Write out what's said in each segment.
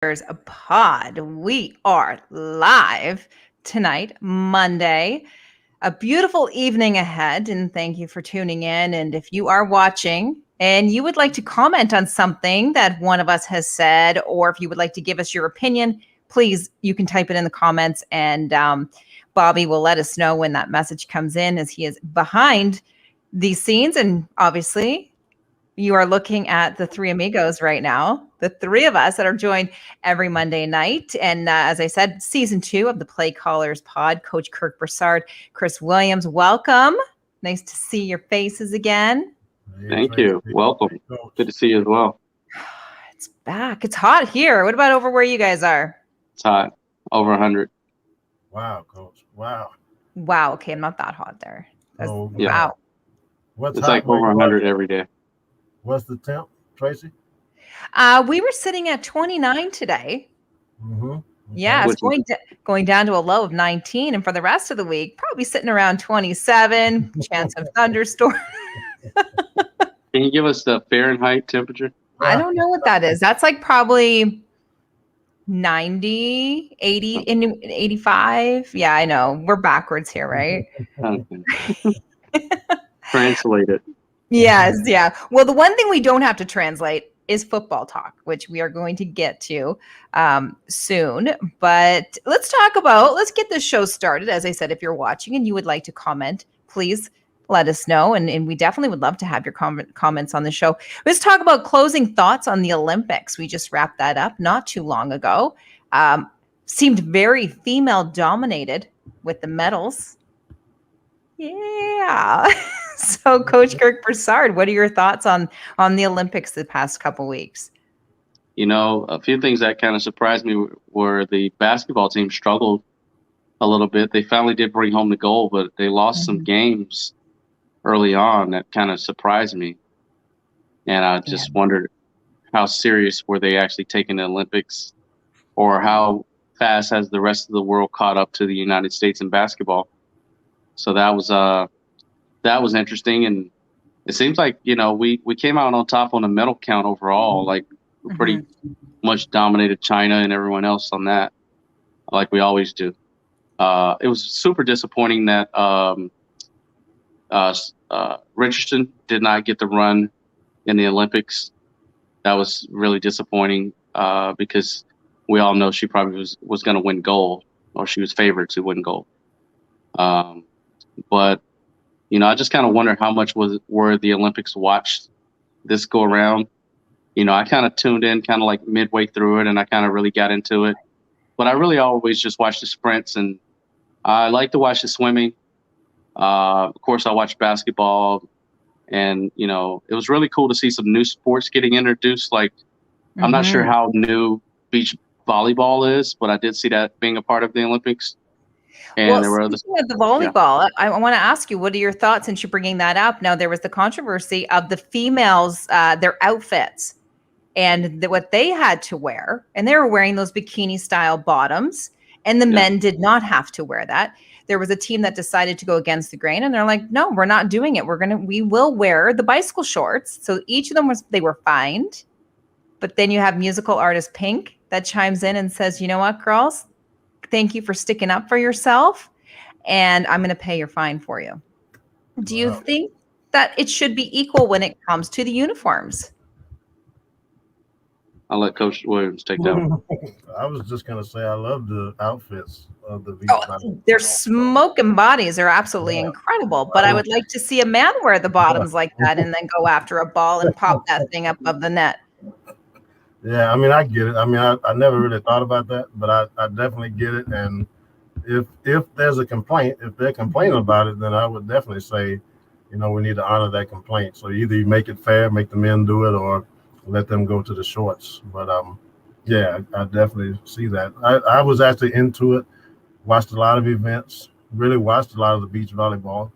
There's a pod. We are live tonight, Monday. A beautiful evening ahead, and thank you for tuning in. And if you are watching and you would like to comment on something that one of us has said, or if you would like to give us your opinion, please, you can type it in the comments, and Bobby will let us know when that message comes in, as he is behind these scenes. And obviously, you are looking at the three amigos right now, the three of us that are joined every Monday night. And as I said, season 2 of the Play Callers pod, Coach Kirk, Broussard, Chris Williams, welcome. Nice to see your faces again. Thank you. Welcome. Good to see you as well. It's back. It's hot here. What about over where you guys are? It's hot. Over 100. Wow, Coach. Wow. Wow. Okay, I'm not that hot there. Oh, yeah. Wow. It's like over 100 every day. What's the temp, Tracy? We were sitting at 29 today. Mm-hmm. Okay. Yeah, it's going down to a low of 19. And for the rest of the week, probably sitting around 27, chance of thunderstorm. Can you give us the Fahrenheit temperature? I don't know what that is. That's like probably 90, 80, 85. Yeah, I know. We're backwards here, right? Translate it. Yes, yeah. Well, the one thing we don't have to translate is football talk, which we are going to get to soon. But let's get this show started. As I said, if you're watching and you would like to comment, please let us know. And we definitely would love to have your comments on the show. Let's talk about closing thoughts on the Olympics. We just wrapped that up not too long ago. Seemed very female dominated with the medals. Yeah. So, Coach Kirk Broussard, what are your thoughts on the Olympics the past couple weeks? You know, a few things that kind of surprised me were the basketball team struggled a little bit. They finally did bring home the gold, but they lost some games early on that kind of surprised me. And I just wondered, how serious were they actually taking the Olympics, or how fast has the rest of the world caught up to the United States in basketball? So that was interesting, and it seems like, you know, we came out on top on the medal count overall. Like, we pretty much dominated China and everyone else on that, like we always do. It was super disappointing that Richardson did not get the run in the Olympics. That was really disappointing because we all know she probably was going to win gold, or she was favored to win gold. But you know, I just kind of wonder how much were the Olympics watched this go around. You know, I kind of tuned in kind of like midway through it, and I kind of really got into it. But I really always just watch the sprints, and I like to watch the swimming. Of course, I watch basketball, and, you know, it was really cool to see some new sports getting introduced. Like, I'm not sure how new beach volleyball is, but I did see that being a part of the Olympics. And there were speaking of the volleyball, I want to ask you, what are your thoughts, since you're bringing that up? Now, there was the controversy of the females, their outfits, and what they had to wear, and they were wearing those bikini style bottoms, and the men did not have to wear that. There was a team that decided to go against the grain, and they're like, no, we're not doing it. We will wear the bicycle shorts. So each of them they were fined. But then you have musical artist Pink that chimes in and says, you know what, girls? Thank you for sticking up for yourself, and I'm going to pay your fine for you. Do you think that it should be equal when it comes to the uniforms? I'll let Coach Williams take that one. I was just going to say, I love the outfits of the their smoking bodies are absolutely incredible, but I would like to see a man wear the bottoms like that and then go after a ball and pop that thing up of the net. Yeah, I mean, I get it. I mean, I never really thought about that, but I definitely get it. And if there's a complaint, if they're complaining about it, then I would definitely say, you know, we need to honor that complaint. So either you make it fair, make the men do it, or let them go to the shorts. But yeah, I definitely see that. I was actually into it, watched a lot of events, really watched a lot of the beach volleyball.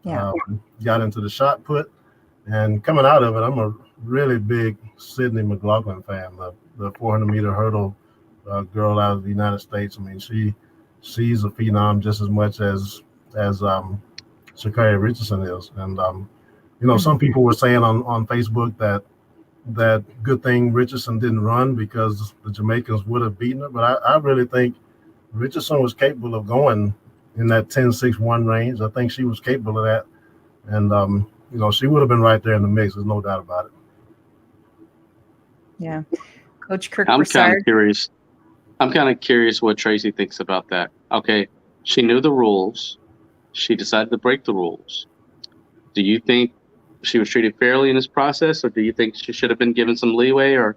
Yeah. Got into the shot put, and coming out of it, I'm a really big Sydney McLaughlin fan, the 400-meter hurdle girl out of the United States. I mean, she's a phenom just as much as Sha'Carri Richardson is. And you know, some people were saying on Facebook that that good thing Richardson didn't run because the Jamaicans would have beaten her. But I really think Richardson was capable of going in that 10-6-1 range. I think she was capable of that. And, she would have been right there in the mix. There's no doubt about it. Yeah. Coach Kirk I'm Broussard. kind of curious what Tracy thinks about that. Okay, she knew the rules. She decided to break the rules. Do you think she was treated fairly in this process, or do you think she should have been given some leeway, or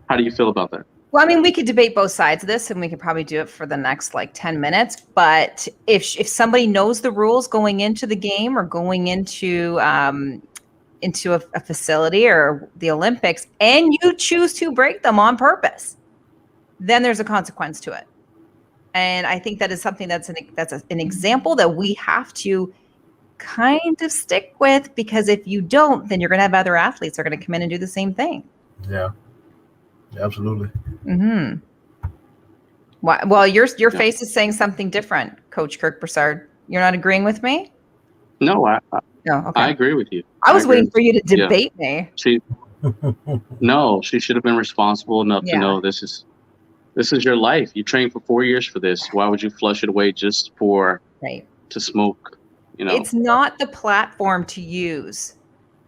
how do you feel about that? Well, I mean, we could debate both sides of this, and we could probably do it for the next 10 minutes. But if somebody knows the rules going into the game or going into a facility or the Olympics, and you choose to break them on purpose, then there's a consequence to it. And I think that is something that's an example that we have to kind of stick with, because if you don't, then you're going to have other athletes that are going to come in and do the same thing. Yeah, absolutely. Mm-hmm. Well, your face is saying something different, Coach Kirk Broussard. You're not agreeing with me? No, Okay. I agree with you. I was waiting for you to debate me. She should have been responsible enough to know this is your life. You trained for 4 years for this. Why would you flush it away just to smoke? It's not the platform to use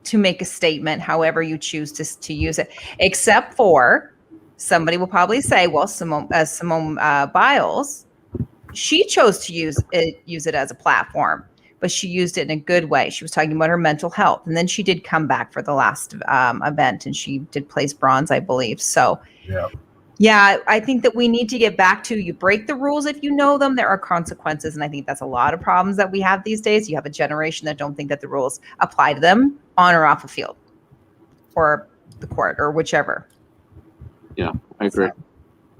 to make a statement, however you choose to use it, except for somebody will probably say, well, Simone Biles, she chose to use it as a platform, but she used it in a good way. She was talking about her mental health, and then she did come back for the last event, and she did place bronze, I believe. So yeah, I think that we need to get back to, you break the rules if you know them, there are consequences. And I think that's a lot of problems that we have these days. You have a generation that don't think that the rules apply to them on or off the field or the court or whichever. Yeah, I agree. So,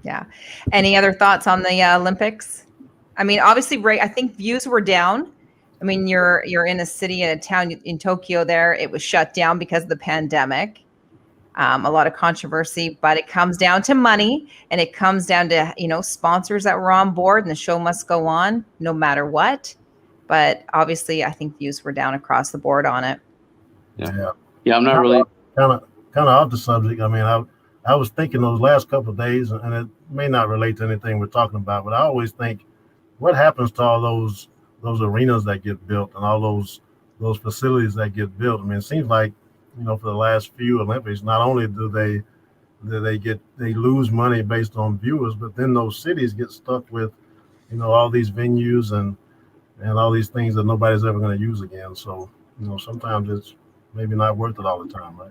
yeah. Any other thoughts on the Olympics? I mean, obviously, I think views were down. I mean, you're in a city, in a town in Tokyo there. It was shut down because of the pandemic. A lot of controversy, but it comes down to money, and it comes down to, sponsors that were on board, and the show must go on no matter what. But obviously, I think views were down across the board on it. Yeah. I'm not really kind of off the subject. I mean, I was thinking those last couple of days, and it may not relate to anything we're talking about, but I always think, what happens to all those arenas that get built and all those facilities that get built? I mean, it seems like, for the last few Olympics, not only do they lose money based on viewers, but then those cities get stuck with, all these venues and all these things that nobody's ever going to use again. So, sometimes it's maybe not worth it all the time, right?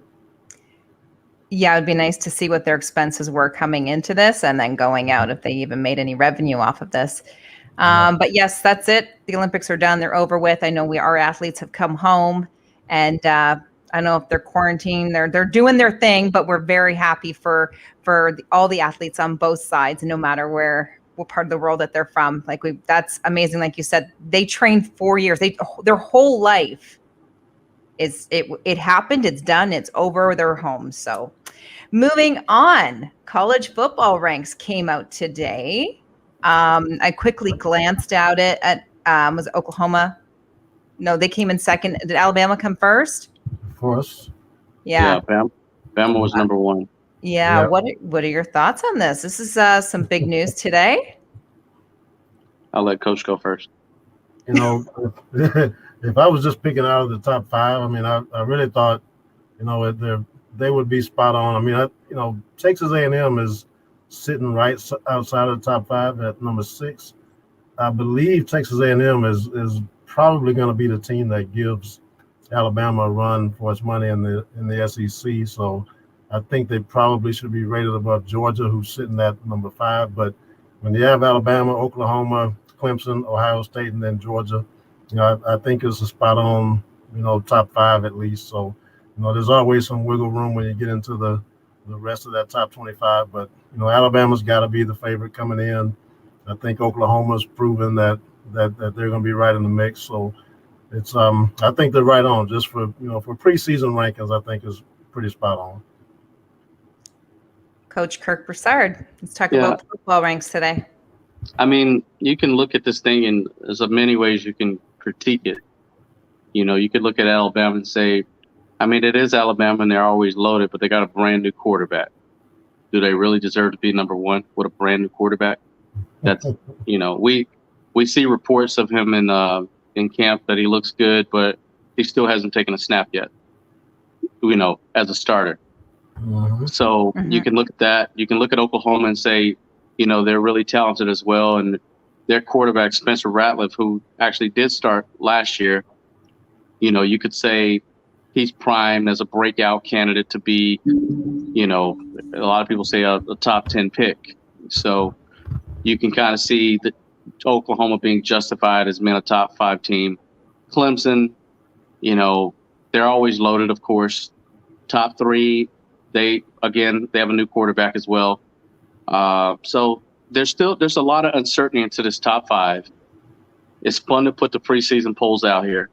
Yeah, it'd be nice to see what their expenses were coming into this and then going out, if they even made any revenue off of this. But yes, that's it. The Olympics are done. They're over with. I know our athletes have come home, and I don't know if they're quarantined. They're doing their thing, but we're very happy for all the athletes on both sides, no matter what part of the world that they're from. That's amazing. Like you said, they trained 4 years. Their whole life it happened. It's done. It's over. They're home. So moving on, college football ranks came out today. I quickly glanced at was it Oklahoma? No, they came in second. Did Alabama come first? Of course. Yeah. Bama was number one. Yeah. What are your thoughts on this? This is some big news today. I'll let Coach go first. If I was just picking out of the top five, I mean, I really thought, they would be spot on. I mean, Texas A&M is sitting right outside of the top five at number 6. I believe Texas A&M is probably going to be the team that gives Alabama a run for its money in the SEC. So I think they probably should be rated above Georgia, who's sitting at number 5. But when you have Alabama, Oklahoma, Clemson, Ohio State, and then Georgia, I think it's a spot on, top 5 at least. So, there's always some wiggle room when you get into the rest of that top 25. But, Alabama's got to be the favorite coming in. I think Oklahoma's proven that they're going to be right in the mix. So it's I think they're right on. Just for for preseason rankings, I think is pretty spot on. Coach Kirk Broussard, let's talk about football ranks today. I mean, you can look at this thing, and there's many ways you can critique it. You could look at Alabama and say I mean, it is Alabama, and they're always loaded, but they got a brand new quarterback. Do they really deserve to be number one with a brand new quarterback? That's we see reports of him in camp that he looks good, but he still hasn't taken a snap yet. As a starter. Mm-hmm. So you can look at that. You can look at Oklahoma and say, they're really talented as well, and their quarterback Spencer Ratliff, who actually did start last year, you could say he's primed as a breakout candidate to be, a lot of people say a top 10 pick. So you can kind of see that Oklahoma being justified as being a top 5 team. Clemson, they're always loaded, of course. Top 3, they have a new quarterback as well. So there's a lot of uncertainty into this top 5. It's fun to put the preseason polls out here,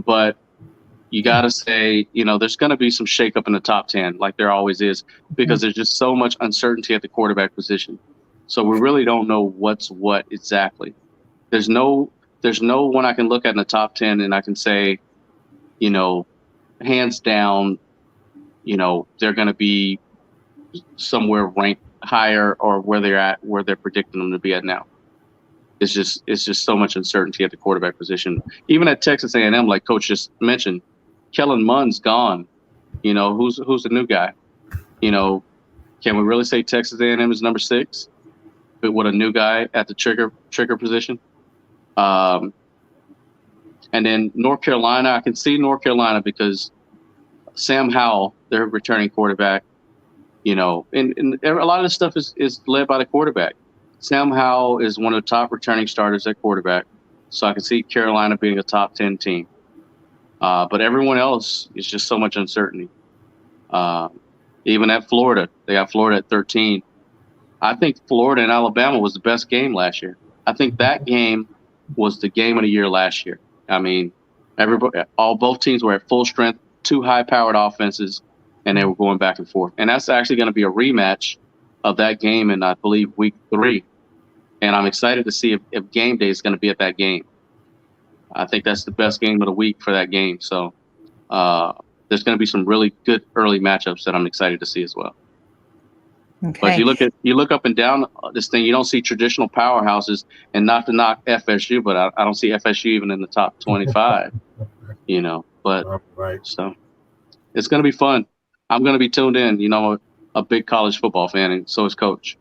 but you got to say, there's going to be some shakeup in the top 10, like there always is, because there's just so much uncertainty at the quarterback position. So we really don't know what's what exactly. There's no one I can look at in the top 10 and I can say, hands down, they're going to be somewhere ranked higher or where they're predicting them to be at now. It's just so much uncertainty at the quarterback position. Even at Texas A&M, like Coach just mentioned, Kellen Mund's gone. Who's the new guy? Can we really say Texas A&M is number 6? But with a new guy at the trigger position? And then North Carolina, I can see North Carolina because Sam Howell, their returning quarterback, and a lot of this stuff is led by the quarterback. Sam Howell is one of the top returning starters at quarterback. So I can see Carolina being a top 10 team. But everyone else is just so much uncertainty. Even at Florida, they got Florida at 13. I think Florida and Alabama was the best game last year. I think that game was the game of the year last year. I mean, both teams were at full strength, 2 high-powered offenses, and they were going back and forth. And that's actually going to be a rematch of that game in, I believe, week 3. And I'm excited to see if game day is going to be at that game. I think that's the best game of the week for that game. So there's going to be some really good early matchups that I'm excited to see as well. Okay. But you look up and down this thing, you don't see traditional powerhouses, and not to knock FSU, but I don't see FSU even in the top 25. But right. So it's going to be fun. I'm going to be tuned in. A big college football fan, and so is Coach.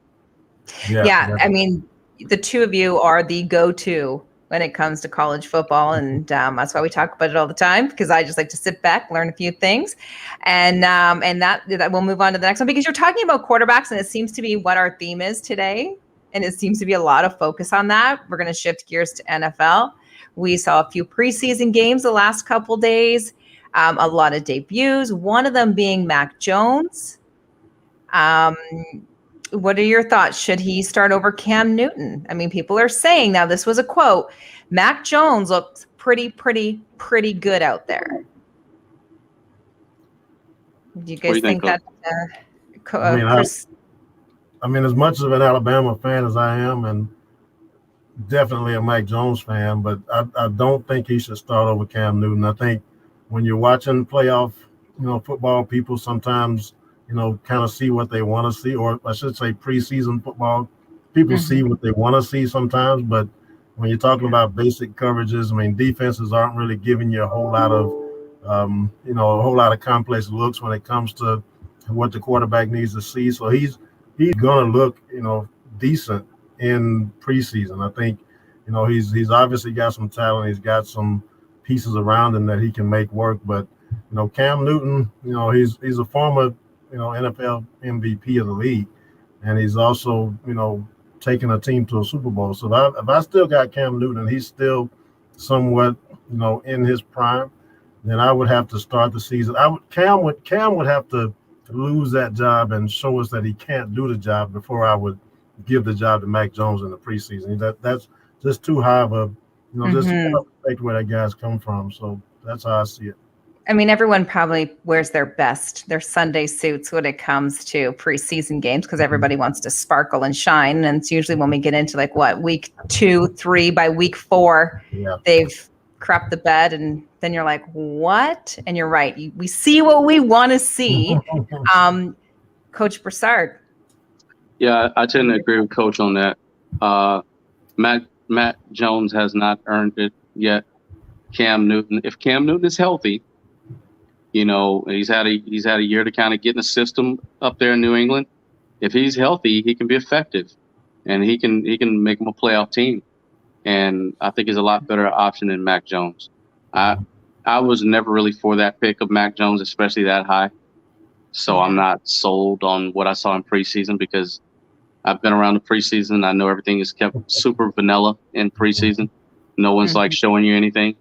Yeah. I mean, the two of you are the go-to when it comes to college football, and that's why we talk about it all the time, because I just like to sit back, learn a few things, and that we'll move on to the next one, because you're talking about quarterbacks, and it seems to be what our theme is today, and it seems to be a lot of focus on that. We're going to shift gears to NFL. We saw a few preseason games the last couple days, a lot of debuts, one of them being Mac Jones. What are your thoughts? Should he start over Cam Newton? I mean, people are saying, now this was a quote, Mac Jones looks pretty good out there. Do you guys think that? Chris? I mean, as much of an Alabama fan as I am, and definitely a Mac Jones fan, but I don't think he should start over Cam Newton. I think when you're watching playoff, football, people sometimes kind of see what they want to see, or I should say preseason football. People see what they want to see sometimes, but when you're talking about basic coverages, I mean, defenses aren't really giving you a whole lot of complex looks when it comes to what the quarterback needs to see. So he's going to look, decent in preseason. I think, he's obviously got some talent. He's got some pieces around him that he can make work. But, Cam Newton, he's a former NFL MVP of the league, and he's also, taking a team to a Super Bowl. So if I still got Cam Newton, and he's still somewhat, in his prime, then I would have to start the season. Cam would have to lose that job and show us that he can't do the job before I would give the job to Mac Jones in the preseason. That's just too high of a, just respect where that guy's come from. So that's how I see it. I mean, everyone probably wears their Sunday suits when it comes to preseason games, because everybody wants to sparkle and shine. And it's usually when we get into week 2, 3, by week 4, they've crapped the bed and then you're like, what? And you're right. We see what we want to see. Coach Broussard. Yeah, I tend to agree with Coach on that. Matt Jones has not earned it yet. Cam Newton, if Cam Newton is healthy, he's had a year to kind of get in the system up there in New England. If he's healthy, he can be effective, and he can make him a playoff team. And I think he's a lot better option than Mac Jones. I was never really for that pick of Mac Jones, especially that high. So I'm not sold on what I saw in preseason because I've been around the preseason. I know everything is kept super vanilla in preseason. No one's like showing you anything.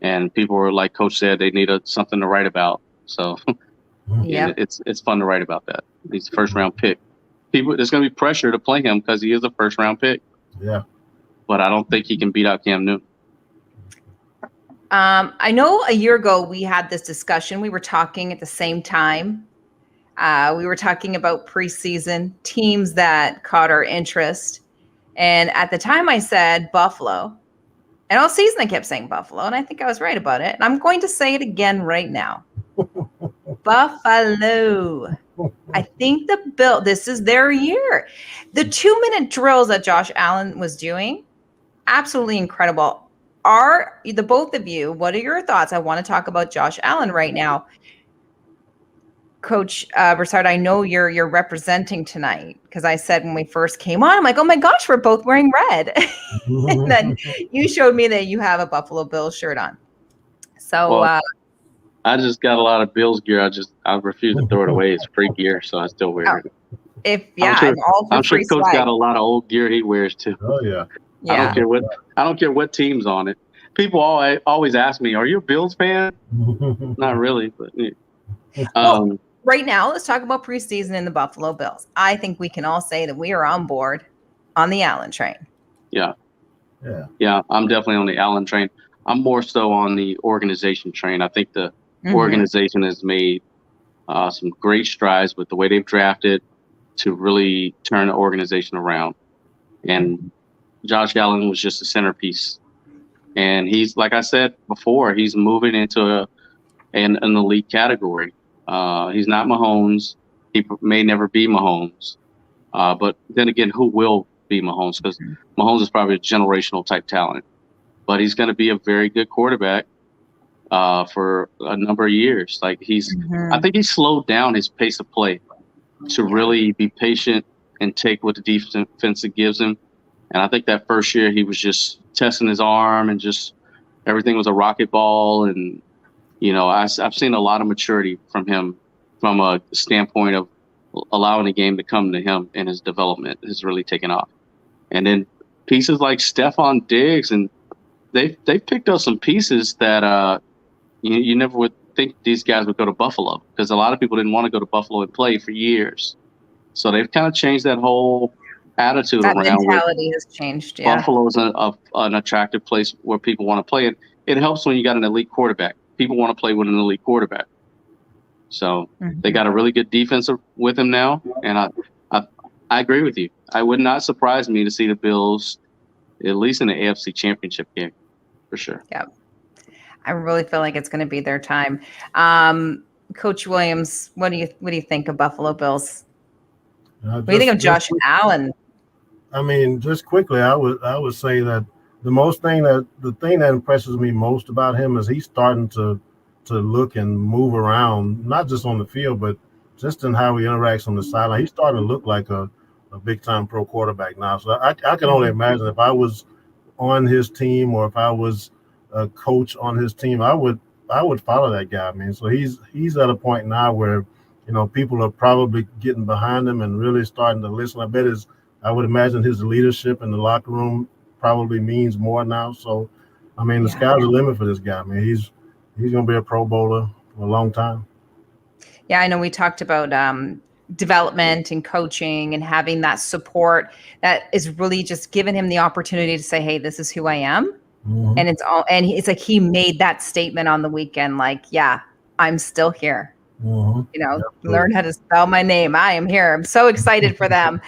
And people were like Coach said, they need something to write about. So it's fun to write about that. He's a first round pick. There's going to be pressure to play him because he is a first round pick. Yeah. But I don't think he can beat out Cam Newton. I know a year ago we had this discussion. We were talking at the same time. We were talking about preseason teams that caught our interest. And at the time I said Buffalo. And all season I kept saying Buffalo, and I think I was right about it. And I'm going to say it again right now. Buffalo. I think this is their year. The 2-minute drills that Josh Allen was doing, absolutely incredible. The both of you, what are your thoughts? I want to talk about Josh Allen right now. Coach Broussard, I know you're representing tonight because I said when we first came on, I'm like, oh my gosh, we're both wearing red. And then you showed me that you have a Buffalo Bills shirt on. So I just got a lot of Bills gear. I refuse to throw it away. It's free gear, so I still wear it. I'm sure Coach got a lot of old gear he wears too. Oh yeah. I don't care what team's on it. People always ask me, "Are you a Bills fan?" Not really, but. Well, right now, let's talk about preseason in the Buffalo Bills. I think we can all say that we are on board on the Allen train. Yeah, I'm definitely on the Allen train. I'm more so on the organization train. I think the organization has made some great strides with the way they've drafted to really turn the organization around. And Josh Allen was just a centerpiece. And he's, like I said before, he's moving into an elite category. He's not Mahomes. He may never be Mahomes. But then again, who will be Mahomes? Because Mahomes is probably a generational type talent. But he's going to be a very good quarterback for a number of years. Like I think he slowed down his pace of play to really be patient and take what the defense gives him. And I think that first year he was just testing his arm and just everything was a rocket ball. And, I've seen a lot of maturity from him from a standpoint of allowing the game to come to him, and his development has really taken off. And then pieces like Stephon Diggs, and they picked up some pieces that you never would think these guys would go to Buffalo, because a lot of people didn't want to go to Buffalo and play for years. So they've kind of changed that whole attitude that around. Mentality has changed. Yeah. Buffalo is an attractive place where people want to play, and it helps when you got an elite quarterback. People want to play with an elite quarterback. So they got a really good defense with him now, and I agree with you. I would not surprise me to see the Bills at least in the AFC Championship game, for sure. Yeah, I really feel like it's going to be their time. Coach Williams, what do you think of Buffalo Bills? What do you think of Josh Allen? I mean, just quickly, I would say that the thing that impresses me most about him is he's starting to look and move around, not just on the field, but just in how he interacts on the sideline. He's starting to look like a big-time pro quarterback now. So I can only imagine if I was on his team or if I was a coach on his team, I would follow that guy. I mean, so he's at a point now where, people are probably getting behind him and really starting to listen. I would imagine his leadership in the locker room probably means more now. So, I mean, the sky's the limit for this guy. I mean, he's going to be a Pro Bowler for a long time. Yeah, I know we talked about development and coaching and having that support that is really just giving him the opportunity to say, hey, this is who I am. And it's like he made that statement on the weekend, like, yeah, I'm still here. Learn how to spell my name. I am here. I'm so excited for them.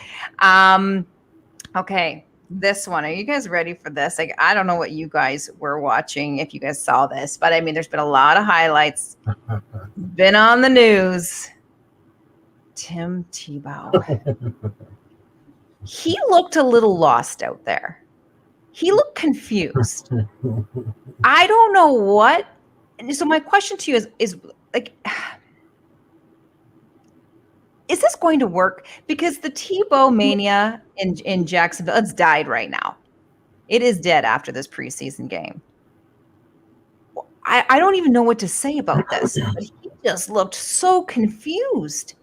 Okay. This one. Are you guys ready for this? Like, I don't know what you guys were watching, if you guys saw this, but I mean, there's been a lot of highlights. Been on the news. Tim Tebow. He looked a little lost out there. He looked confused. I don't know what. And so my question to you is like, is this going to work? Because the Tebow mania in Jacksonville, it's died right now. It is dead after this preseason game. I don't even know what to say about this. But he just looked so confused.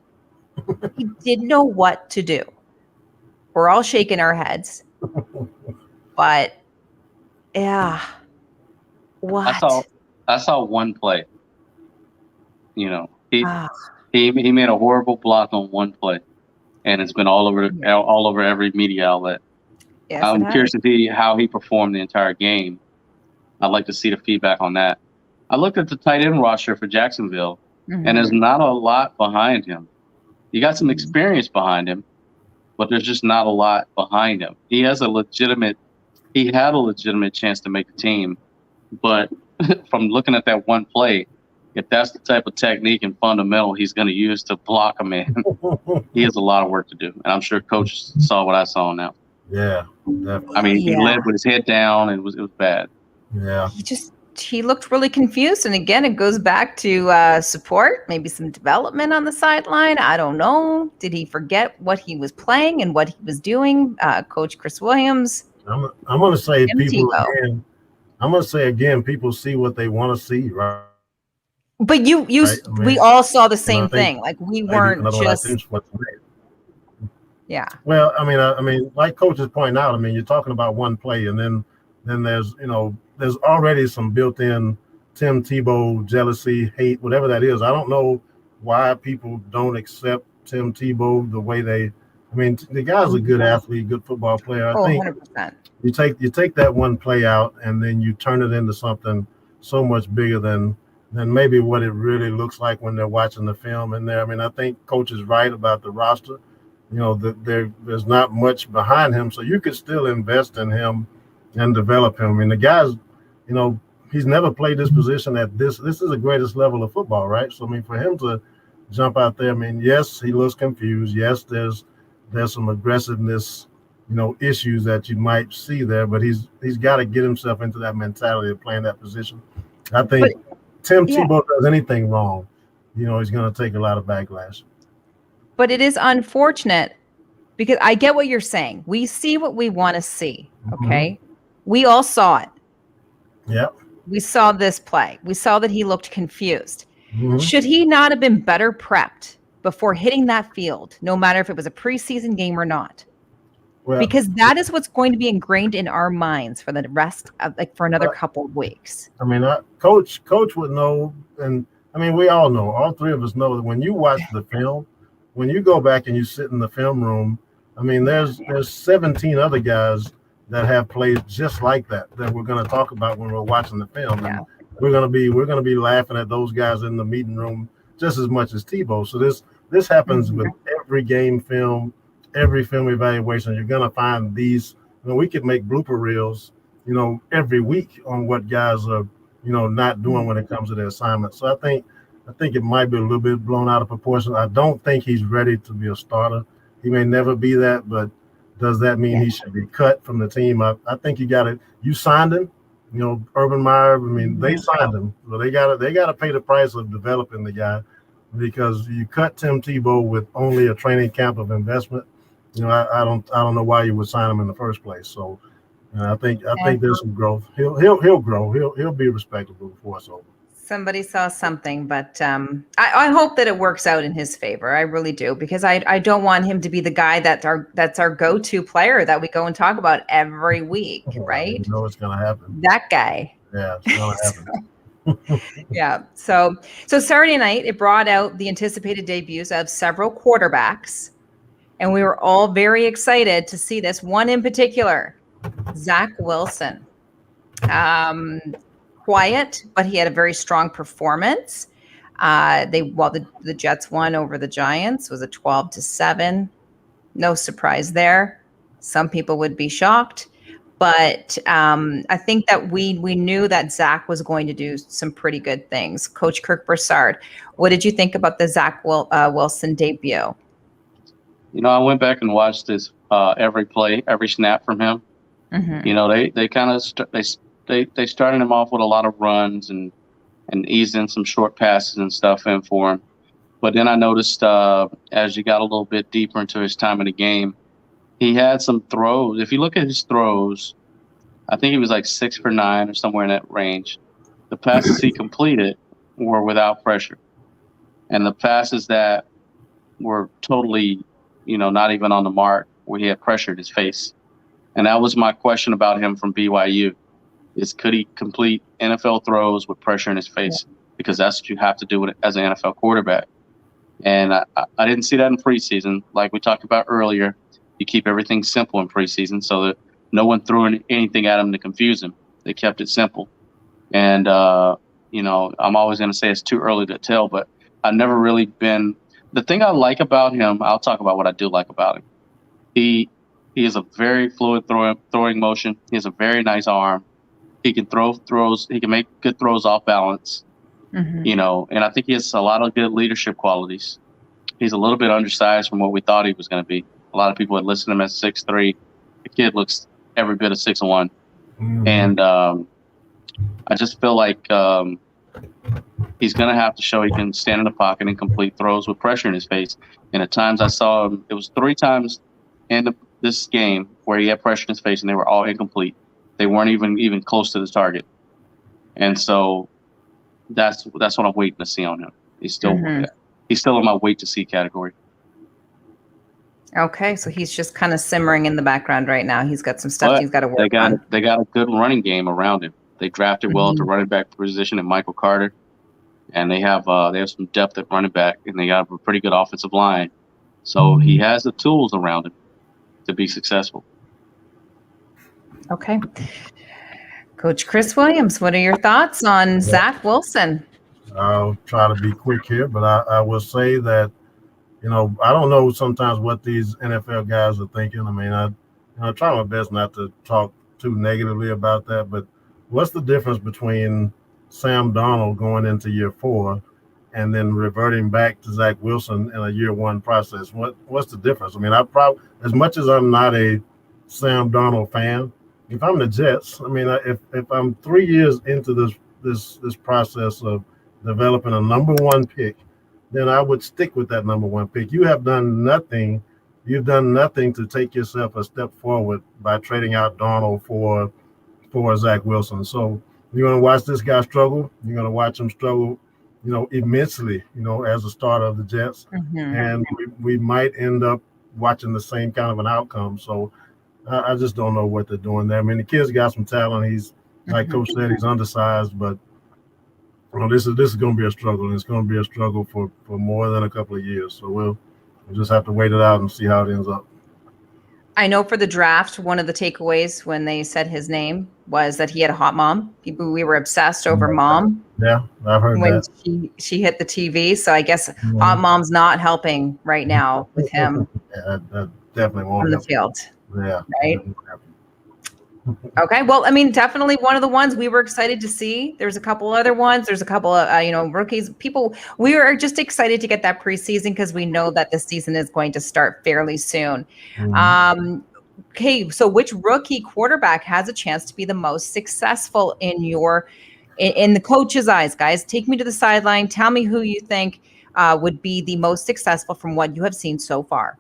He didn't know what to do. We're all shaking our heads. But yeah. What? I saw one play. You know, he made a horrible block on one play, and it's been all over every media outlet. Yes, I'm curious to see how he performed the entire game. I'd like to see the feedback on that. I looked at the tight end roster for Jacksonville, and there's not a lot behind him. You got some experience behind him, but there's just not a lot behind him. He had a legitimate chance to make the team, but from looking at that one play, if that's the type of technique and fundamental he's going to use to block a man, he has a lot of work to do. And I'm sure coach saw what I saw now. Yeah, definitely. I mean, he led with his head down, and it was bad. Yeah. He looked really confused. And again, it goes back to support, maybe some development on the sideline. I don't know. Did he forget what he was playing and what he was doing? Coach Chris Williams. I'm going to say Tim people Tebow. again. I'm going to say again, people see what they want to see, right? But right? I mean, we all saw the same thing. Like we weren't just. Yeah. Well, I mean, like Coach is pointing out, I mean, you're talking about one play, and then there's there's already some built-in Tim Tebow jealousy, hate, whatever that is. I don't know why people don't accept Tim Tebow the way they. I mean, the guy's a good athlete, good football player. I think 100%. You take that one play out, and then you turn it into something so much bigger than maybe what it really looks like when they're watching the film in there. I mean, I think Coach is right about the roster. There's not much behind him, so you could still invest in him and develop him. I mean, the guy's, he's never played this position at this is the greatest level of football, right? So, I mean, for him to jump out there, I mean, yes, he looks confused. Yes, there's some aggressiveness, issues that you might see there, but he's got to get himself into that mentality of playing that position. I think Tim Tebow does anything wrong, he's going to take a lot of backlash. But it is unfortunate because I get what you're saying. We see what we want to see. Okay. We all saw it. Yeah. We saw this play. We saw that he looked confused. Should he not have been better prepped before hitting that field, no matter if it was a preseason game or not? Well, because that is what's going to be ingrained in our minds for the rest of for another couple of weeks. I mean, coach would know. And I mean, we all know, all three of us know that when you watch the film, when you go back and you sit in the film room, I mean, there's 17 other guys that have plays just like that we're going to talk about when we're watching the film. Yeah. And we're going to be laughing at those guys in the meeting room just as much as Tebow. So this happens with every game film, every film evaluation. You're going to find these. We could make blooper reels, every week on what guys are, not doing when it comes to their assignment. So I think it might be a little bit blown out of proportion. I don't think he's ready to be a starter. He may never be that, but does that mean he should be cut from the team? I think you signed him, Urban Meyer. I mean, they signed him. So they gotta pay the price of developing the guy, because you cut Tim Tebow with only a training camp of investment. I don't know why you would sign him in the first place. So I think there's some growth. He'll grow. He'll be respectable before it's over. Somebody saw something, but I hope that it works out in his favor. I really do, because I don't want him to be the guy that's our go-to player that we go and talk about every week, right? You know it's going to happen. That guy. Yeah, it's going to happen. Yeah. So Saturday night, it brought out the anticipated debuts of several quarterbacks, and we were all very excited to see this. One in particular, Zach Wilson. Quiet, but he had a very strong performance. The Jets won over the Giants. Was a 12-7. No surprise there. Some people would be shocked. But I think that we knew that Zach was going to do some pretty good things. Coach Kirk Broussard, what did you think about the Zach Wilson debut? I went back and watched his every play, every snap from him. Mm-hmm. They kind of they started him off with a lot of runs and eased in some short passes and stuff in for him. But then I noticed as you got a little bit deeper into his time in the game, he had some throws. If you look at his throws, I think he was like 6 for 9 or somewhere in that range. The passes he completed were without pressure. And the passes that were totally, not even on the mark, where he had pressured his face. And that was my question about him from BYU, is could he complete NFL throws with pressure in his face? Because that's what you have to do as an NFL quarterback. And I didn't see that in preseason. Like we talked about earlier, you keep everything simple in preseason so that no one threw anything at him to confuse him. They kept it simple. And, I'm always going to say it's too early to tell, but I've never really been – the thing I like about him, I'll talk about what I do like about him. He is a very fluid throwing motion. He has a very nice arm. He can throw throws. He can make good throws off balance, and I think he has a lot of good leadership qualities. He's a little bit undersized from what we thought he was going to be. A lot of people had listed him as 6'3". The kid looks every bit of 6'1". Mm-hmm. And I just feel like he's going to have to show he can stand in the pocket and complete throws with pressure in his face. And at times I saw him, it was 3 times in this game where he had pressure in his face and they were all incomplete. They weren't even close to the target. And so that's what I'm waiting to see on him. He's still in my wait to see category. Okay, so he's just kind of simmering in the background right now. He's got some stuff he's got to work on. They got a good running game around him. They drafted well at the running back position in Michael Carter, and they have some depth at running back, and they got a pretty good offensive line. So he has the tools around him to be successful. Okay. Coach Chris Williams, what are your thoughts on Zach Wilson? I'll try to be quick here, but I will say that, I don't know sometimes what these NFL guys are thinking. I mean, I try my best not to talk too negatively about that, but what's the difference between Sam Darnold going into year 4 and then reverting back to Zach Wilson in a year 1 process? What's the difference? I mean, as much as I'm not a Sam Darnold fan, if I'm the Jets, I mean, if I'm 3 years into this process of developing a number 1 pick, then I would stick with that number 1 pick. You have done nothing. You've done nothing to take yourself a step forward by trading out Darnold for Zach Wilson. So you're going to watch this guy struggle. You're going to watch him struggle, immensely, as a starter of the Jets. Mm-hmm. And we might end up watching the same kind of an outcome. So I just don't know what they're doing there. I mean, the kid's got some talent. He's, like Coach said, he's undersized, but this is going to be a struggle, and it's going to be a struggle for more than a couple of years. So we'll just have to wait it out and see how it ends up. I know for the draft, one of the takeaways when they said his name was that he had a hot mom. We were obsessed over mom. Yeah, I've heard when that. She hit the TV. So I guess hot mom's not helping right now with him. Yeah, that definitely won't on the help. field. Yeah. Right. Okay. Well, I mean, definitely one of the ones we were excited to see. There's a couple other ones. There's a couple of, rookies. We are just excited to get that preseason because we know that the season is going to start fairly soon. Mm-hmm. Okay. So which rookie quarterback has a chance to be the most successful in the coach's eyes, guys? Take me to the sideline. Tell me who you think would be the most successful from what you have seen so far.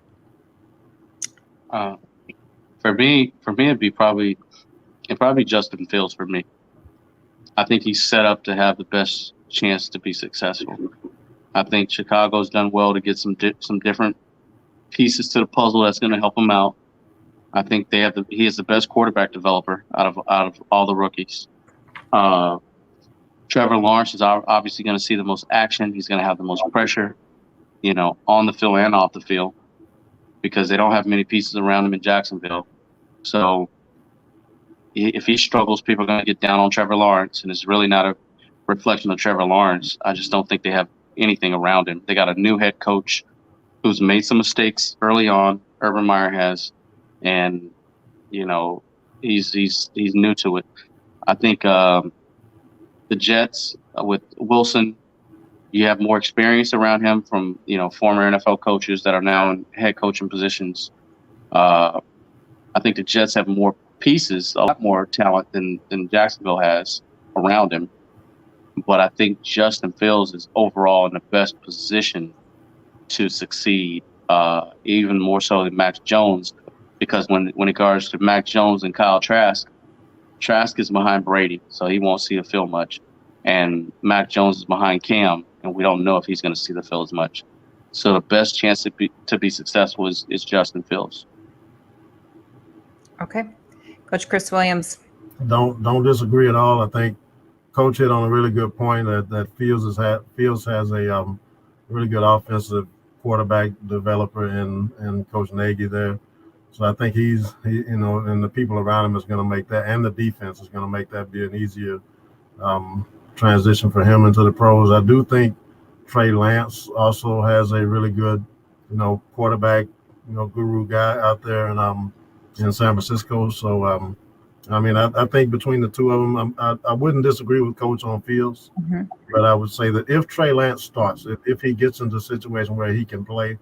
For me, it'd be probably Justin Fields for me. I think he's set up to have the best chance to be successful. I think Chicago's done well to get some different pieces to the puzzle that's going to help him out. I think he is the best quarterback developer out of all the rookies. Trevor Lawrence is obviously going to see the most action. He's going to have the most pressure, on the field and off the field, because they don't have many pieces around him in Jacksonville. So if he struggles, people are going to get down on Trevor Lawrence, and it's really not a reflection of Trevor Lawrence. I just don't think they have anything around him. They got a new head coach who's made some mistakes early on. Urban Meyer has, and he's new to it. I think the Jets with Wilson, you have more experience around him from former NFL coaches that are now in head coaching positions. I think the Jets have more pieces, a lot more talent than Jacksonville has around him. But I think Justin Fields is overall in the best position to succeed, even more so than Mac Jones, because when it regards to Mac Jones and Kyle Trask is behind Brady, so he won't see the field much. And Mac Jones is behind Cam, and we don't know if he's going to see the field as much. So the best chance to be successful is Justin Fields. Okay. Coach Chris Williams. Don't disagree at all. I think Coach hit on a really good point that Fields has a really good offensive quarterback developer in Coach Nagy there. So I think he and the people around him is going to make that, and the defense is going to make that be an easier transition for him into the pros. I do think Trey Lance also has a really good, quarterback, guru guy out there in San Francisco. So I think between the two of them, I wouldn't disagree with Coach on Fields, but I would say that if Trey Lance starts, if he gets into a situation where he can play,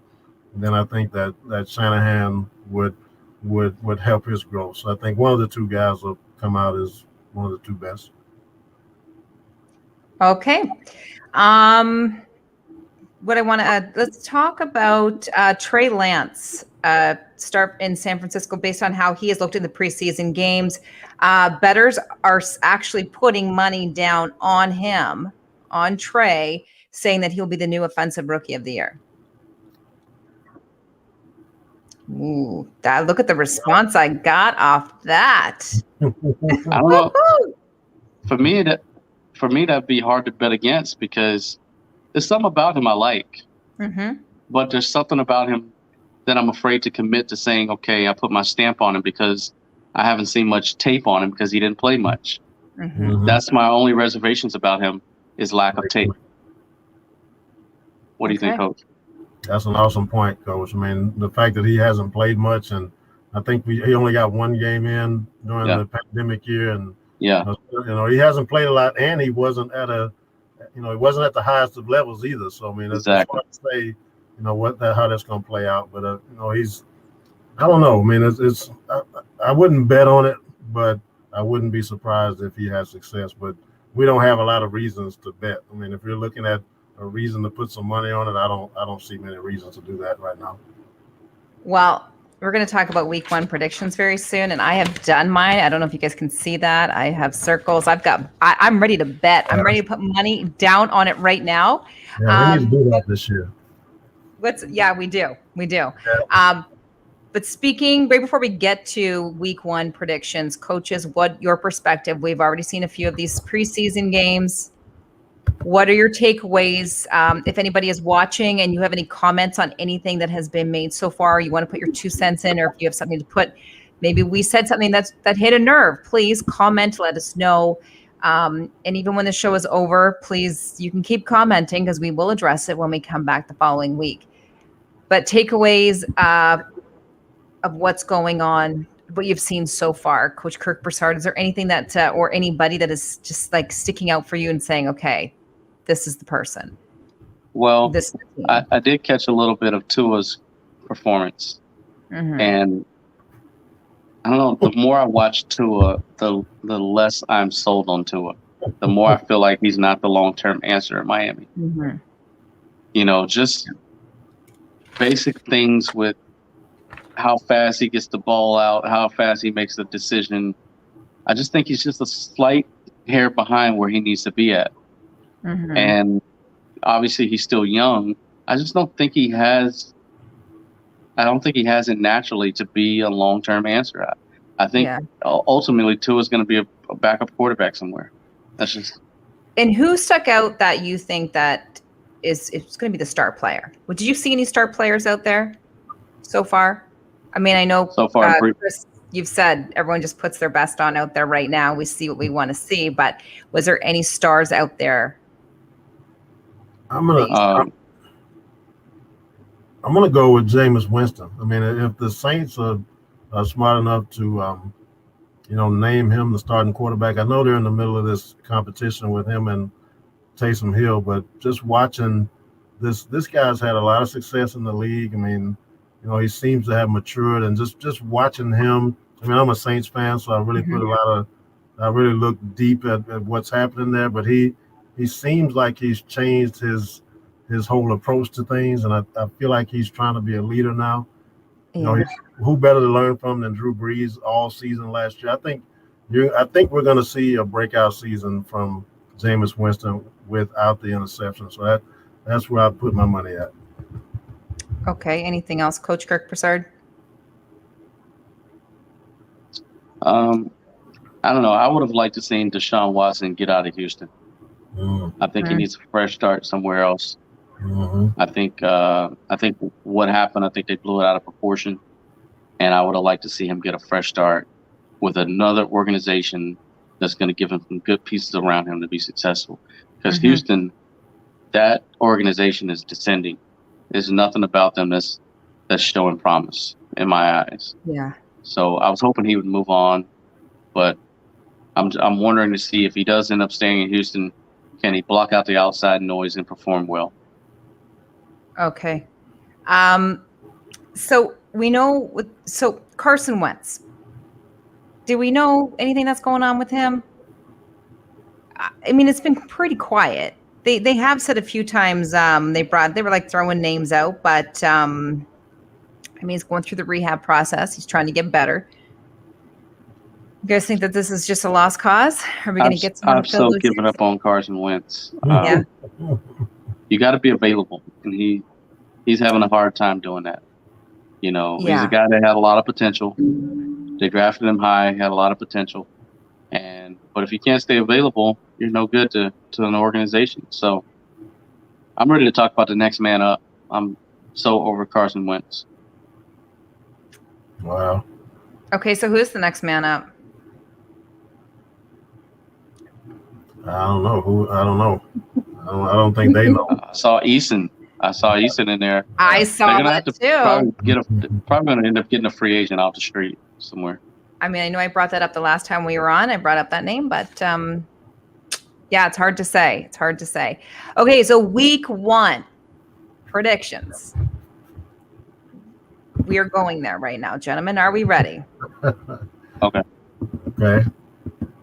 then I think that Shanahan would help his growth. So I think one of the two guys will come out as one of the two best. Okay. What I want to add, let's talk about Trey Lance. Start in San Francisco based on how he has looked in the preseason games. Bettors are actually putting money down on him, on Trey, saying that he'll be the new offensive rookie of the year. Ooh, look at the response I got off that. I don't know. For me, that'd be hard to bet against because there's something about him I like, but there's something about him that I'm afraid to commit to saying, okay, I put my stamp on him because I haven't seen much tape on him because he didn't play much. That's my only reservations about him is lack of tape. What do you think, Coach? That's an awesome point, Coach. I mean, the fact that he hasn't played much, and I think he only got one game in during the pandemic year, and he hasn't played a lot, and he wasn't at the highest of levels either. So I mean, it's hard to say, how that's going to play out. But I don't know. I mean, I wouldn't bet on it, but I wouldn't be surprised if he has success. But we don't have a lot of reasons to bet. I mean, if you're looking at a reason to put some money on it, I don't see many reasons to do that right now. Well, we're going to talk about week 1 predictions very soon, and I have done mine. I don't know if you guys can see that. I have circles. I'm ready to bet. I'm ready to put money down on it right now. Yeah, we need to do that this year. We do. Yeah. But speaking, right before we get to week 1 predictions, coaches, what your perspective? We've already seen a few of these preseason games. What are your takeaways? If anybody is watching and you have any comments on anything that has been made so far, you want to put your 2 cents in, or if you have something to put, maybe we said something that hit a nerve, please comment, let us know. And even when the show is over, please, you can keep commenting because we will address it when we come back the following week. But takeaways of what's going on, what you've seen so far, Coach Kirk, Broussard, is there anything that, or anybody that is just like sticking out for you and saying, okay, this is the person? Well, I did catch a little bit of Tua's performance. And I don't know, the more I watch Tua, the less I'm sold on Tua. The more I feel like he's not the long-term answer in Miami. Just basic things with how fast he gets the ball out, how fast he makes the decision. I just think he's just a slight hair behind where he needs to be at. And obviously he's still young. I just don't think he has it naturally to be a long-term answer. I think ultimately Tua is going to be a backup quarterback somewhere. That's just. And who stuck out that you think that it's going to be the star player? Did you see any star players out there so far? I mean, I know so far, Chris, you've said everyone just puts their best on out there right now. We see what we want to see, but was there any stars out there? I'm gonna go with Jameis Winston. I mean, if the Saints are smart enough to name him the starting quarterback. I know they're in the middle of this competition with him and Taysom Hill, but just watching this guy's had a lot of success in the league. I mean, he seems to have matured, and just watching him. I mean, I'm a Saints fan, so I really I really look deep at what's happening there. But he seems like he's changed his whole approach to things, and I feel like he's trying to be a leader now. Yeah. Who better to learn from than Drew Brees all season last year? I think we're going to see a breakout season from Jameis Winston without the interception. So that's where I put my money at. Okay. Anything else, Coach Kirk Broussard? I don't know. I would have liked to seen Deshaun Watson get out of Houston. I think he needs a fresh start somewhere else. I think what happened, I think they blew it out of proportion, and I would have liked to see him get a fresh start with another organization that's going to give him some good pieces around him to be successful. Because Houston, that organization is descending. There's nothing about them that's showing promise in my eyes. Yeah. So I was hoping he would move on, but I'm wondering to see if he does end up staying in Houston, can he block out the outside noise and perform well? Okay. So we know Carson Wentz. Do we know anything that's going on with him? I mean, it's been pretty quiet. They have said a few times they were like throwing names out, but I mean, he's going through the rehab process. He's trying to get better. You guys think that this is just a lost cause? Are we going to get some? I've so given up on Carson Wentz. Yeah. You got to be available, and he's having a hard time doing that. He's a guy that had a lot of potential. They drafted him high, had a lot of potential, but if you can't stay available, you're no good to an organization. So I'm ready to talk about the next man up. I'm so over Carson Wentz. Wow. Okay, so who's the next man up? I don't know. I don't think they know. I saw Eason in there. I saw that too. Probably going to end up getting a free agent off the street somewhere. I mean, I know I brought that up the last time we were on. I brought up that name, but yeah, it's hard to say. Okay, so week 1 predictions. We are going there right now, gentlemen. Are we ready? Okay.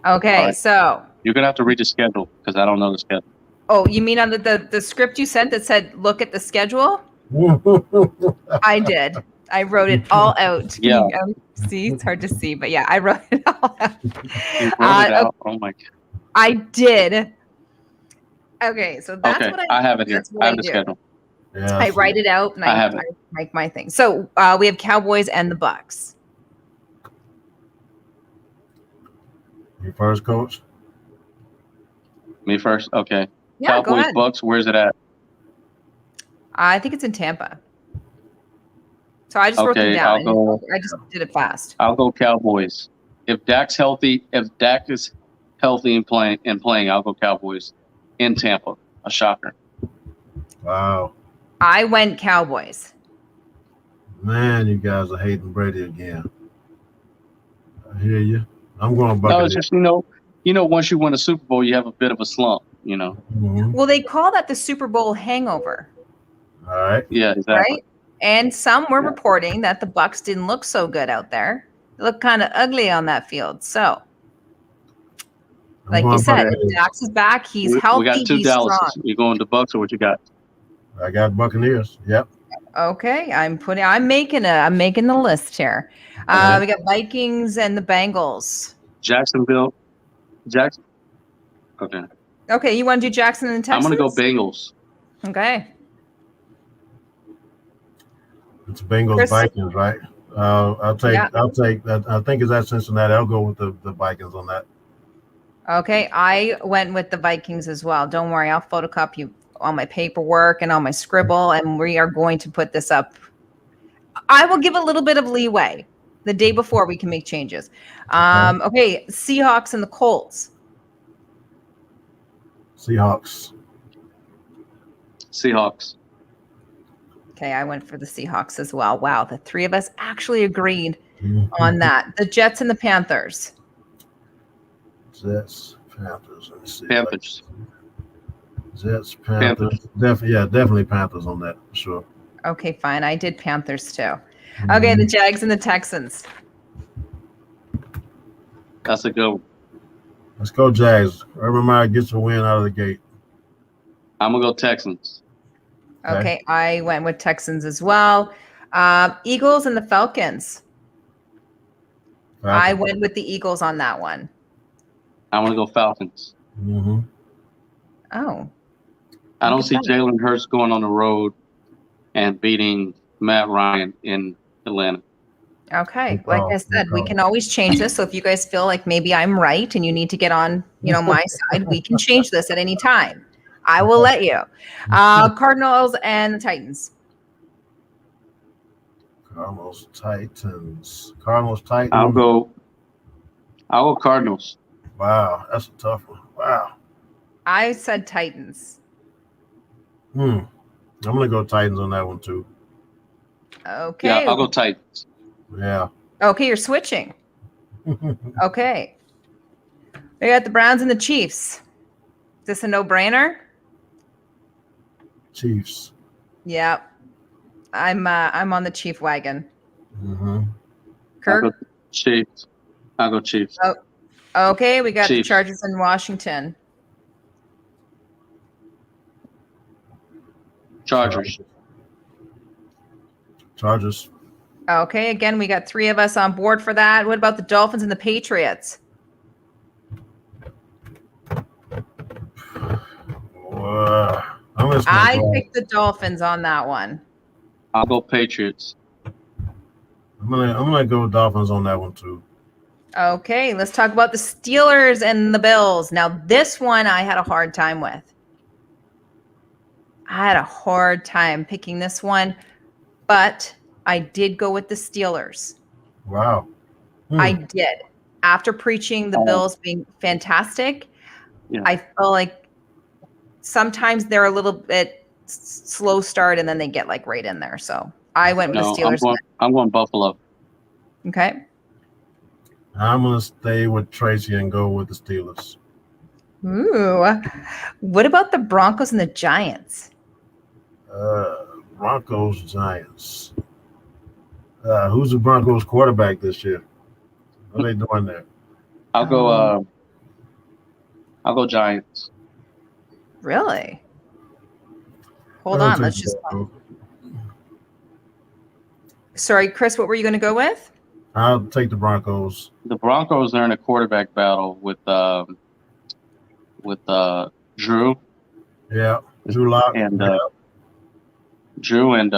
Okay. Right. So you're going to have to read the schedule because I don't know the schedule. Oh, you mean on the script you sent that said, look at the schedule? I did. I wrote it all out. Yeah. See, it's hard to see, but yeah, I wrote it all out. You wrote it out? Oh, my God. I did. Okay, so that's what I have it here. I have the schedule. Yeah, I write it out and I make my thing. So we have Cowboys and the Bucks. You first, Coach? Me first? Okay. Yeah, Cowboys, go ahead. Bucks, where's it at? I think it's in Tampa. So I just wrote them down. I just did it fast. I'll go Cowboys. If Dak is healthy and playing, I'll go Cowboys in Tampa. A shocker. Wow. I went Cowboys. Man, you guys are hating Brady again. I hear you. I'm going Buccaneers. No, it's just once you win a Super Bowl, you have a bit of a slump. Mm-hmm. Well, they call that the Super Bowl hangover. All right. Yeah, exactly. Right? And some were reporting that the Bucks didn't look so good out there. They looked kind of ugly on that field. So, like you said, if Dax is back, he's healthy. We got two Dallas. You going to Bucks or what you got? I got Buccaneers. Yep. Okay, I'm making the list here. We got Vikings and the Bengals. Jacksonville. Okay. Okay, you want to do Jackson and Texans? I'm going to go Bengals. Okay. It's Bengals Vikings, right? I'll take that. I think it's at Cincinnati. I'll go with the Vikings on that. Okay, I went with the Vikings as well. Don't worry, I'll photocopy all my paperwork and all my scribble, and we are going to put this up. I will give a little bit of leeway. The day before we can make changes. Okay, Seahawks and the Colts. Seahawks. Okay, I went for the Seahawks as well. Wow, the three of us actually agreed. on that. The Jets and the Panthers. Jets, Panthers. Let me see. Panthers. Jets, Panthers. Definitely Panthers on that for sure. Okay, fine. I did Panthers too. Okay, the Jags and the Texans. That's a good one. Let's go Jags. Urban Meyer gets a win out of the gate. I'm going to go Texans. Okay, I went with Texans as well. Eagles and the Falcons. I went with the Eagles on that one. I'm going to go Falcons. Mm-hmm. Oh. I don't see Jalen Hurts going on the road and beating Matt Ryan in Atlanta. Okay. Like I said, we can always change this. So if you guys feel like maybe I'm right and you need to get on, my side, we can change this at any time. I will let you. Cardinals and the Titans. Cardinals, Titans. Cardinals, Titans. I'll go Cardinals. Wow, that's a tough one. Wow. I said Titans. I'm gonna go Titans on that one too. Okay. Yeah, I'll go Titans. Yeah. Okay, you're switching. Okay. We got the Browns and the Chiefs. Is this a no-brainer? Chiefs. Yeah. I'm on the Chief wagon. Mm-hmm. Kirk? I'll go Chiefs. Oh, okay, we got Chiefs. the Chargers in Washington. Chargers. Okay, again, we got 3 of us on board for that. What about the Dolphins and the Patriots? I picked the Dolphins on that one. I'll go Patriots. I'm gonna go Dolphins on that one too. Okay, let's talk about the Steelers and the Bills. Now, this one I had a hard time with. I had a hard time picking this one, but I did go with the Steelers. Wow. I did. After preaching the Bills being fantastic, I feel like sometimes they're a little bit slow start and then they get like right in there. So I went with the Steelers. I'm going Buffalo. Okay. I'm going to stay with Tracy and go with the Steelers. Ooh. What about the Broncos and the Giants? Broncos, Giants. Who's the Broncos quarterback this year? What are they doing there? I'll go Giants. Really? Hold on. Let's just. Sorry, Chris, what were you going to go with? I'll take the Broncos. The Broncos are in a quarterback battle with Drew. Yeah, Drew Lock. And Drew and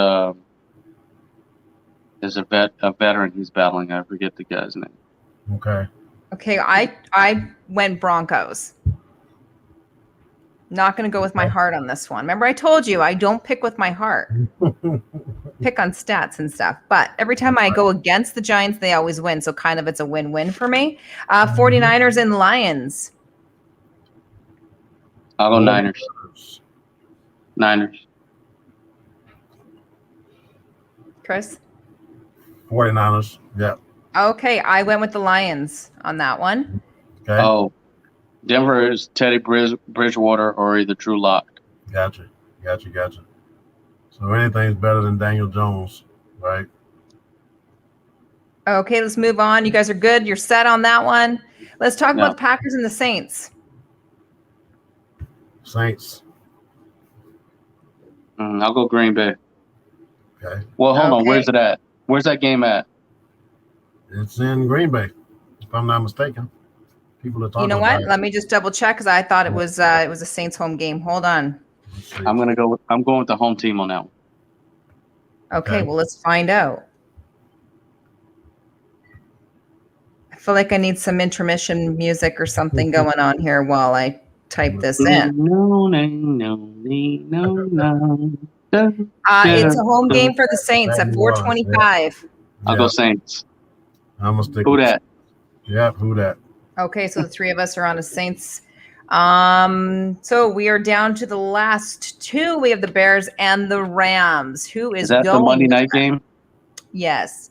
there's a veteran he's battling. I forget the guy's name. Okay. Okay, I went Broncos. Not going to go with my heart on this one. Remember, I told you I don't pick with my heart. Pick on stats and stuff. But every time I go against the Giants, they always win. So kind of it's a win-win for me. 49ers and Lions. I'll go Niners. Niners. Chris? 49ers. Yeah. Okay, I went with the Lions on that one. Okay. Oh, Denver is Teddy Bridgewater or either Drew Lock. Gotcha. So anything's better than Daniel Jones, right? Okay, let's move on. You guys are good. You're set on that one. Let's talk about the Packers and the Saints. Saints. I'll go Green Bay. Okay. Well, hold on. Where's it at? Where's that game at? It's in Green Bay, if I'm not mistaken. People are talking. You know what? Let me just double check because I thought it was a Saints home game. Hold on. I'm going with the home team on that one. Okay, well, let's find out. I feel like I need some intermission music or something going on here while I type this in. It's a home game for the Saints at 4:25. I'll go Saints. I'm gonna stick. Who that? Yeah, who that? Okay, so the 3 of us are on a Saints. So we are down to the last 2. We have the Bears and the Rams. Who is that going? the Monday night game? Yes.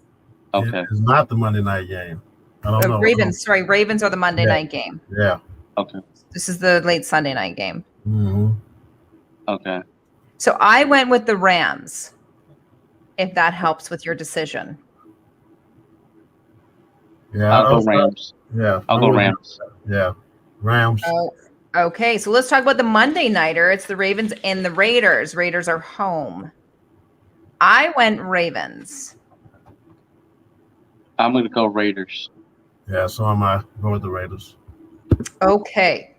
Okay. It's not the Monday night game. I don't know. Ravens. Sorry, Ravens are the Monday night game. Yeah. Okay. This is the late Sunday night game. Mm-hmm. Okay. So I went with the Rams, if that helps with your decision. Yeah. I'll go Rams. Yeah. I'll go Rams. Yeah. Rams. Oh, okay. So let's talk about the Monday nighter. It's the Ravens and the Raiders. Raiders are home. I went Ravens. I'm going to go Raiders. Yeah, so am I. Go with the Raiders. Okay.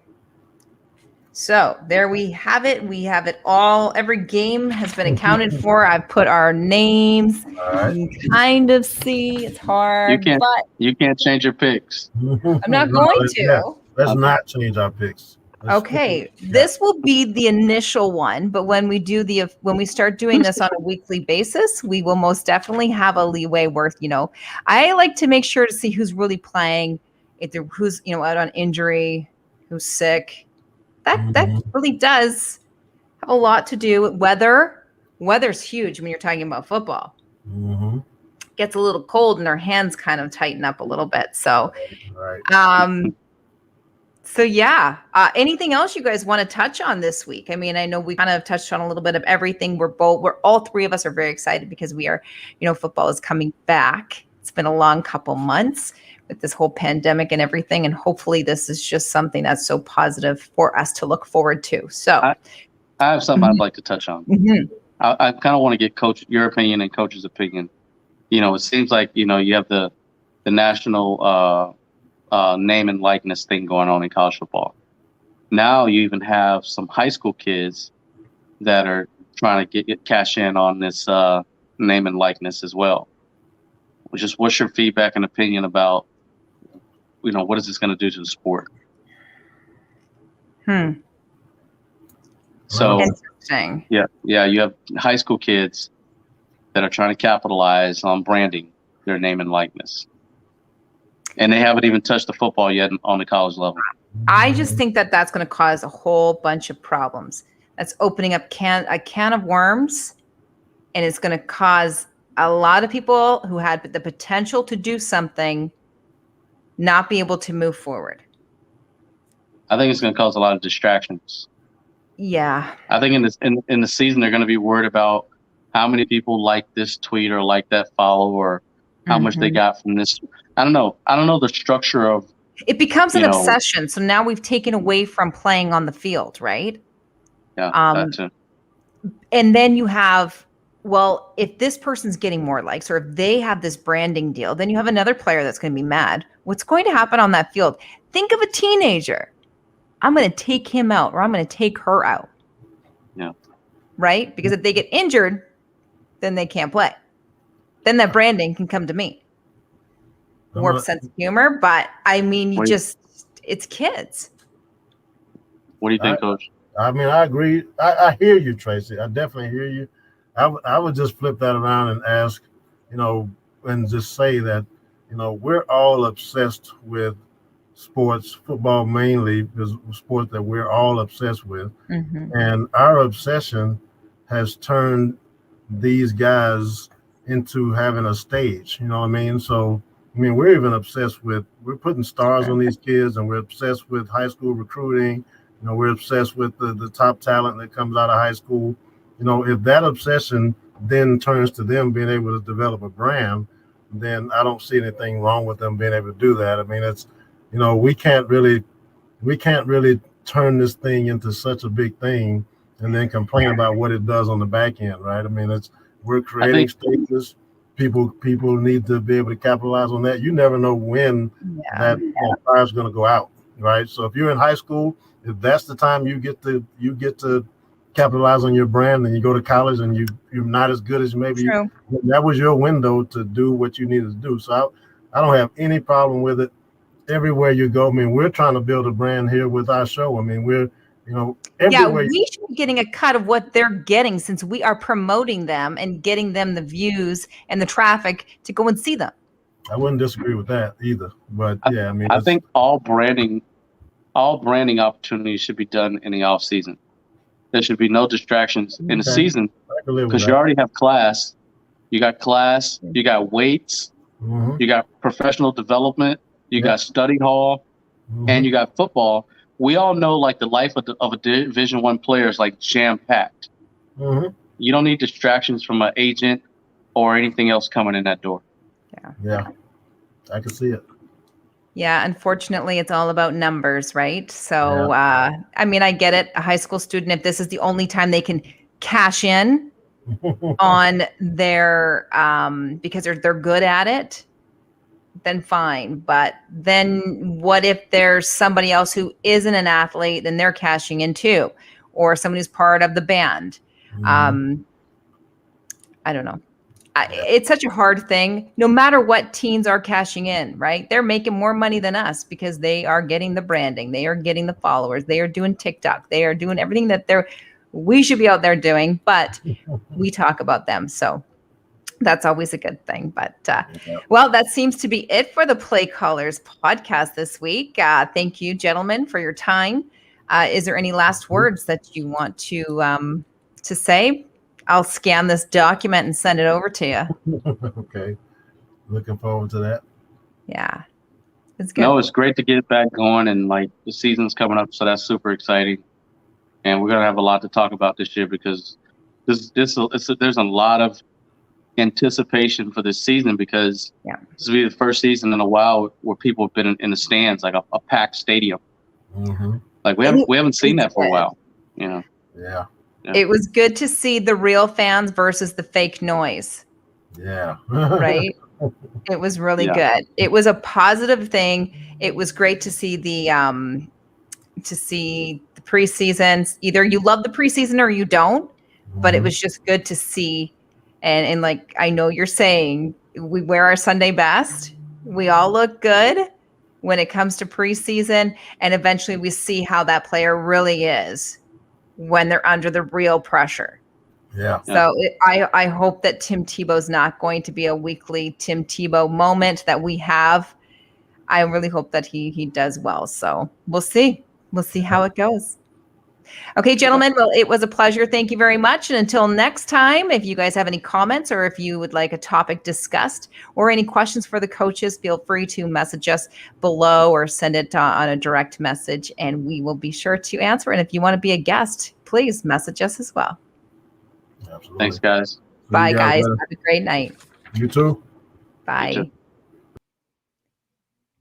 So there we have it. We have it all. Every game has been accounted for. I've put our names. All right. You can kind of see. It's hard, but you can't change your picks. I'm not going to. Yeah. Let's not change our picks. Okay, this will be the initial one, but when we start doing this on a weekly basis, we will most definitely have a leeway worth, I like to make sure to see who's really playing, who's, out on injury, who's sick. That really does have a lot to do with weather. Weather's huge when you're talking about football. Mm-hmm. Gets a little cold and our hands kind of tighten up a little bit. So, right. So yeah, anything else you guys want to touch on this week? I mean, I know we kind of touched on a little bit of everything. We're all three of us are very excited because we are, football is coming back. It's been a long couple months with this whole pandemic and everything. And hopefully this is just something that's so positive for us to look forward to. So I have something I'd like to touch on. Mm-hmm. I kind of want to get your opinion and coach's opinion. It seems like, you have the national, name and likeness thing going on in college football. Now you even have some high school kids that are trying to get cash in on this name and likeness as well. What's your feedback and opinion about, what is this going to do to the sport? So interesting. Yeah, you have high school kids that are trying to capitalize on branding their name and likeness. And they haven't even touched the football yet on the college level. I just think that that's going to cause a whole bunch of problems. That's opening up a can of worms, and it's going to cause a lot of people who had the potential to do something not be able to move forward. I think it's going to cause a lot of distractions. Yeah. I think in the season they're going to be worried about how many people like this tweet or like that follow or how much they got from this. I don't know the structure of. It becomes an obsession. So now we've taken away from playing on the field, right? Yeah. That too. And then you have, well, if this person's getting more likes or if they have this branding deal, then you have another player that's going to be mad. What's going to happen on that field? Think of a teenager. I'm going to take him out or I'm going to take her out. Yeah. Right? Because if they get injured, then they can't play. Then that branding can come to me. Warped sense of humor, but I mean, it's kids. What do you think, Coach? I mean, I agree. I hear you, Tracy. I definitely hear you. I would just flip that around and ask, and just say that, we're all obsessed with sports, football mainly, is a sport that we're all obsessed with. Mm-hmm. And our obsession has turned these guys into having a stage, you know what I mean? So, we're even obsessed with, we're putting stars on these kids and we're obsessed with high school recruiting. We're obsessed with the top talent that comes out of high school. If that obsession then turns to them being able to develop a brand, then I don't see anything wrong with them being able to do that. I mean, it's, we can't really turn this thing into such a big thing and then complain about what it does on the back end, right? I mean, we're creating stages. People need to be able to capitalize on that. You never know when that fire is going to go out, right? So if you're in high school, if that's the time you get to capitalize on your brand, and you go to college and you're not as good as maybe that was your window to do what you needed to do. So I don't have any problem with it. Everywhere you go, we're trying to build a brand here with our show. We're everywhere. We should be getting a cut of what they're getting since we are promoting them and getting them the views and the traffic to go and see them. I wouldn't disagree with that either. But I think all branding opportunities should be done in the off season. There should be no distractions in the season because you already have class. You got class, you got weights, Mhm. You got professional development. You Yep. got study hall, and Mhm. you got football. We all know like the life of a Division I player is like jam packed. Mhm. You don't need distractions from an agent or anything else coming in that door. Yeah, I can see it. Yeah, unfortunately, it's all about numbers, right? So, Yeah. I mean, I get it. A high school student, if this is the only time they can cash in on their because they're good at it, then fine. But then what if there's somebody else who isn't an athlete, then they're cashing in too, or someone who's part of the band. Mhm. I don't know. It's such a hard thing. No matter what teens are cashing in, right? They're making more money than us because they are getting the branding, they are getting the followers, they are doing TikTok, they are doing everything that we should be out there doing, but we talk about them. So that's always a good thing. But Yeah. well, that seems to be it for the Play Callers podcast this week. Thank you, gentlemen, for your time. Is there any last words that you want to say? I'll scan this document and send it over to you. Okay. Looking forward to that. Yeah, it's good. No, it's great to get back going, and like the season's coming up, so that's super exciting. And we're gonna have a lot to talk about this year because there's a lot of anticipation for this season because Yeah. this will be the first season in a while where people have been in the stands, like a packed stadium. Mhm. Like we haven't seen that for a while, you know. Yeah. Yeah. It was good to see the real fans versus the fake noise, Yeah. right? It was really Yeah. good. It was a positive thing. It was great to see the preseasons. Either you love the preseason or you don't, but it Mhm. was just good to see. And like I know you're saying, we wear our Sunday best. We all look good when it comes to preseason, and eventually we see how that player really is when they're under the real pressure. Yeah. So I hope that Tim Tebow's not going to be a weekly Tim Tebow moment that we have. I really hope that he does well. So we'll see. We'll see how it goes. Okay, gentlemen. Well, it was a pleasure. Thank you very much. And until next time, if you guys have any comments or if you would like a topic discussed or any questions for the coaches, feel free to message us below or send it on a direct message, and we will be sure to answer. And if you want to be a guest, please message us as well. Absolutely. Thanks, guys. See you Bye, guys. later. Have a great night. You too. Bye. You too.